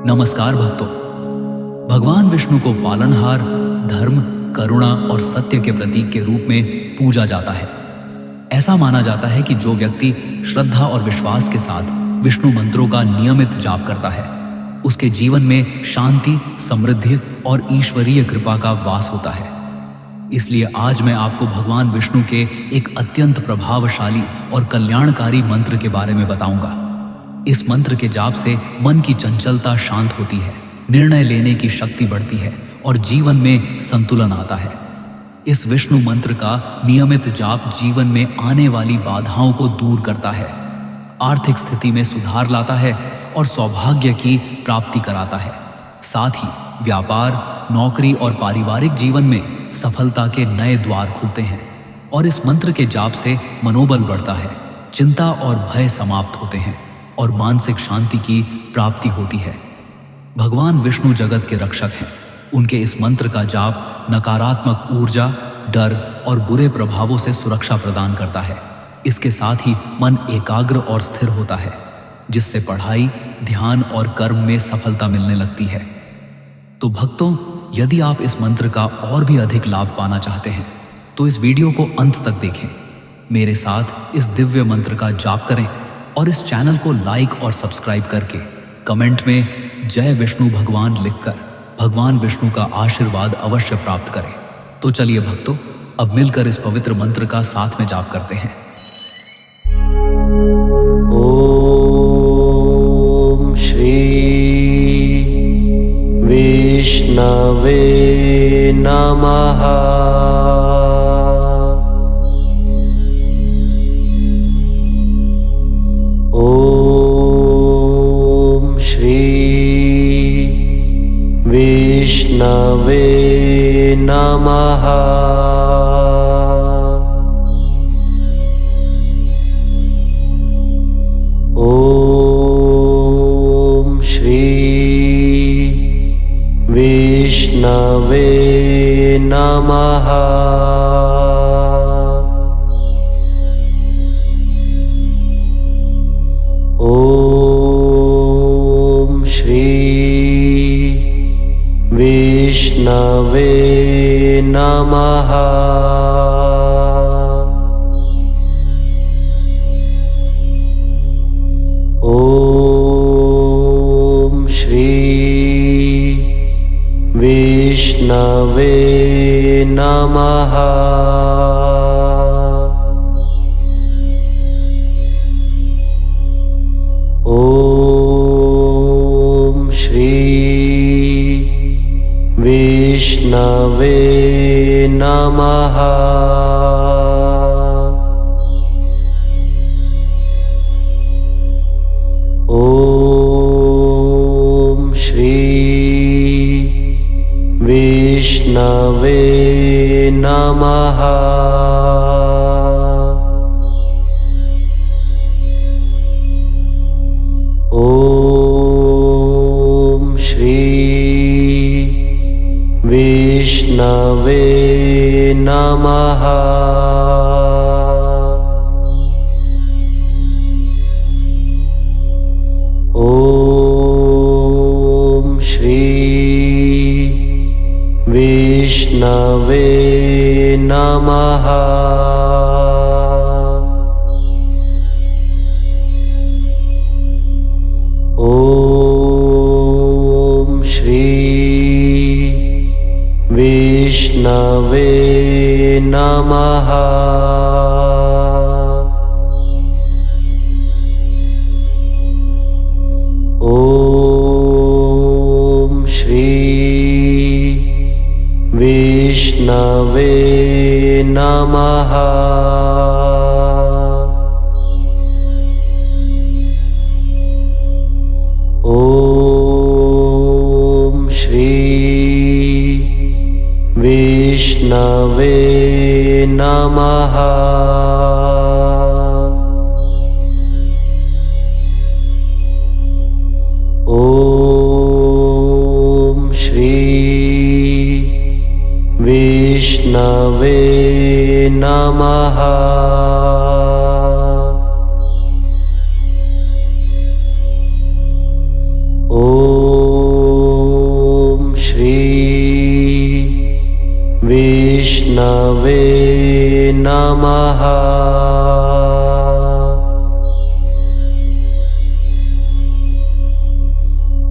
नमस्कार भक्तों। भगवान विष्णु को पालनहार, धर्म, करुणा और सत्य के प्रतीक के रूप में पूजा जाता है। ऐसा माना जाता है कि जो व्यक्ति श्रद्धा और विश्वास के साथ विष्णु मंत्रों का नियमित जाप करता है, उसके जीवन में शांति, समृद्धि और ईश्वरीय कृपा का वास होता है। इसलिए आज मैं आपको भगवान विष्णु के एक अत्यंत प्रभावशाली और कल्याणकारी मंत्र के बारे में बताऊंगा। इस मंत्र के जाप से मन की चंचलता शांत होती है, निर्णय लेने की शक्ति बढ़ती है और जीवन में संतुलन आता है। इस विष्णु मंत्र का नियमित जाप जीवन में आने वाली बाधाओं को दूर करता है, आर्थिक स्थिति में सुधार लाता है और सौभाग्य की प्राप्ति कराता है। साथ ही व्यापार, नौकरी और पारिवारिक जीवन में सफलता के नए द्वार खुलते हैं और इस मंत्र के जाप से मनोबल बढ़ता है, चिंता और भय समाप्त होते हैं और मानसिक शांति की प्राप्ति होती है। भगवान विष्णु जगत के रक्षक हैं। उनके इस मंत्र का जाप नकारात्मक ऊर्जा, डर और बुरे प्रभावों से सुरक्षा प्रदान करता है। इसके साथ ही मन एकाग्र और स्थिर होता है, जिससे पढ़ाई, ध्यान और कर्म में सफलता मिलने लगती है। तो भक्तों, यदि आप इस मंत्र का और भी अधिक लाभ पाना चाहते हैं तो इस वीडियो को अंत तक देखें। मेरे साथ इस दिव्य मंत्र का जाप करें और इस चैनल को लाइक और सब्सक्राइब करके कमेंट में जय विष्णु भगवान लिखकर भगवान विष्णु का आशीर्वाद अवश्य प्राप्त करें। तो चलिए भक्तों, अब मिलकर इस पवित्र मंत्र का साथ में जाप करते हैं। ओम श्री विष्णवे नमः। ओम श्री विष्णवे नमः। ओम श्री विष्णवे नमः। ओम श्री विष्णवे नमः। ओम श्री विष्णवे नमः। ओम श्री विष्णवे नमः। ओम श्री विष्णवे नमः। ओम श्री विष्णवे नमः। ओम श्री विष्णवे नमः। ओम श्री विष्णवे नमः। ओम श्री विष्णवे नमः। ओम श्री विष्णवे नमः। ओम श्री विष्णवे नमः। ओम नमः।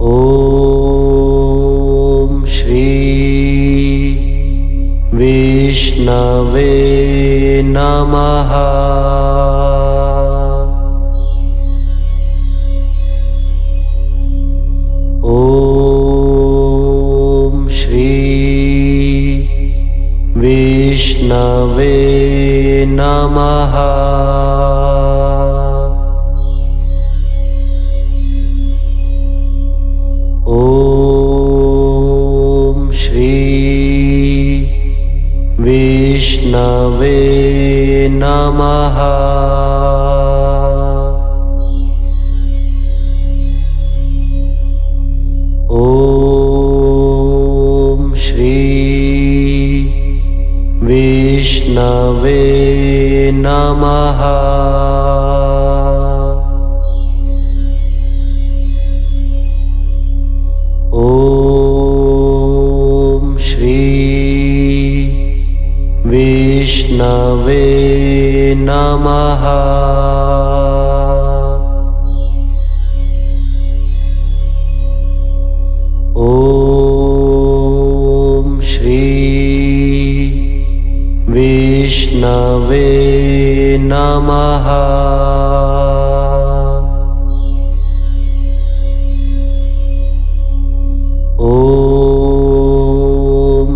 ॐ श्री विष्णवे नमः। ॐ श्री विष्णवे नमः। ॐ श्री विष्णवे नमः। ॐ श्री विष्णवे नमः। ॐ श्री विष्णवे नमः। ॐ श्री विष्णवे नमः। ॐ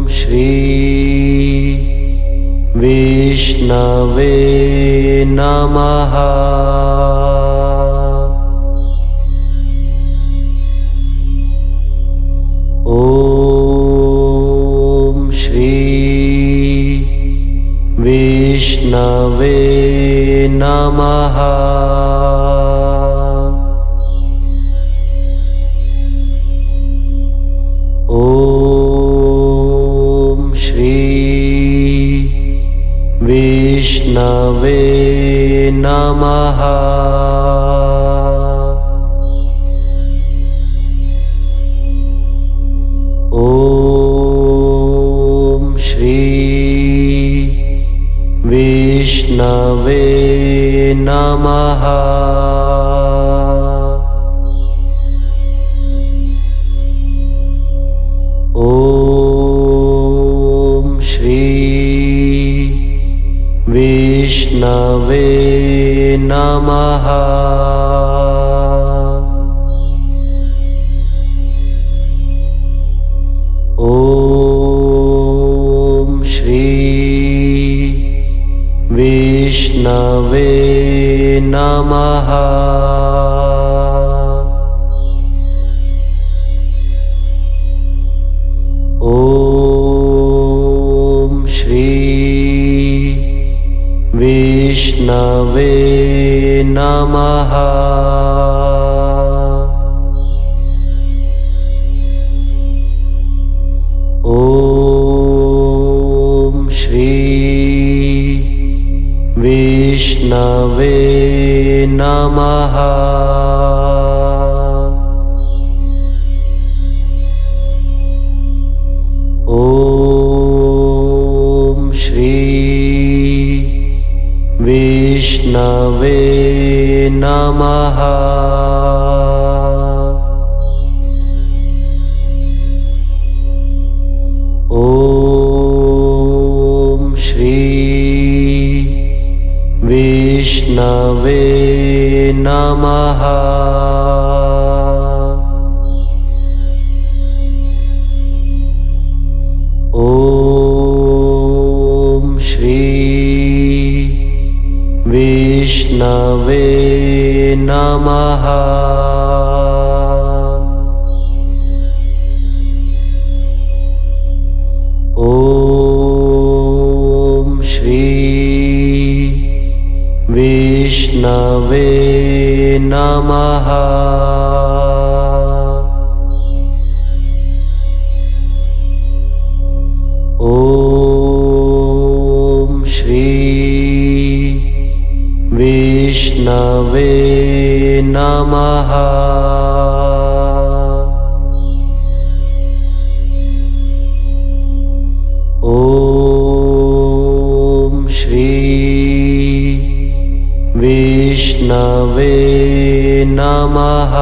श्री विष्णवे नमः। ॐ श्री विष्णवे नमः। ॐ श्री विष्णवे नमः। ॐ श्री विष्णवे नमः। ॐ श्री विष्णवे नमः। ॐ श्री विष्णवे नमः। ॐ श्री विष्णवे नमः। ॐ श्री विष्णवे नमः। ॐ श्री विष्णवे नमः। ॐ श्री विष्णवे नमः। ॐ श्री विष्णवे नमः। ॐ श्री विष्णवे नमः। ॐ श्री विष्णवे नमः। ॐ नमः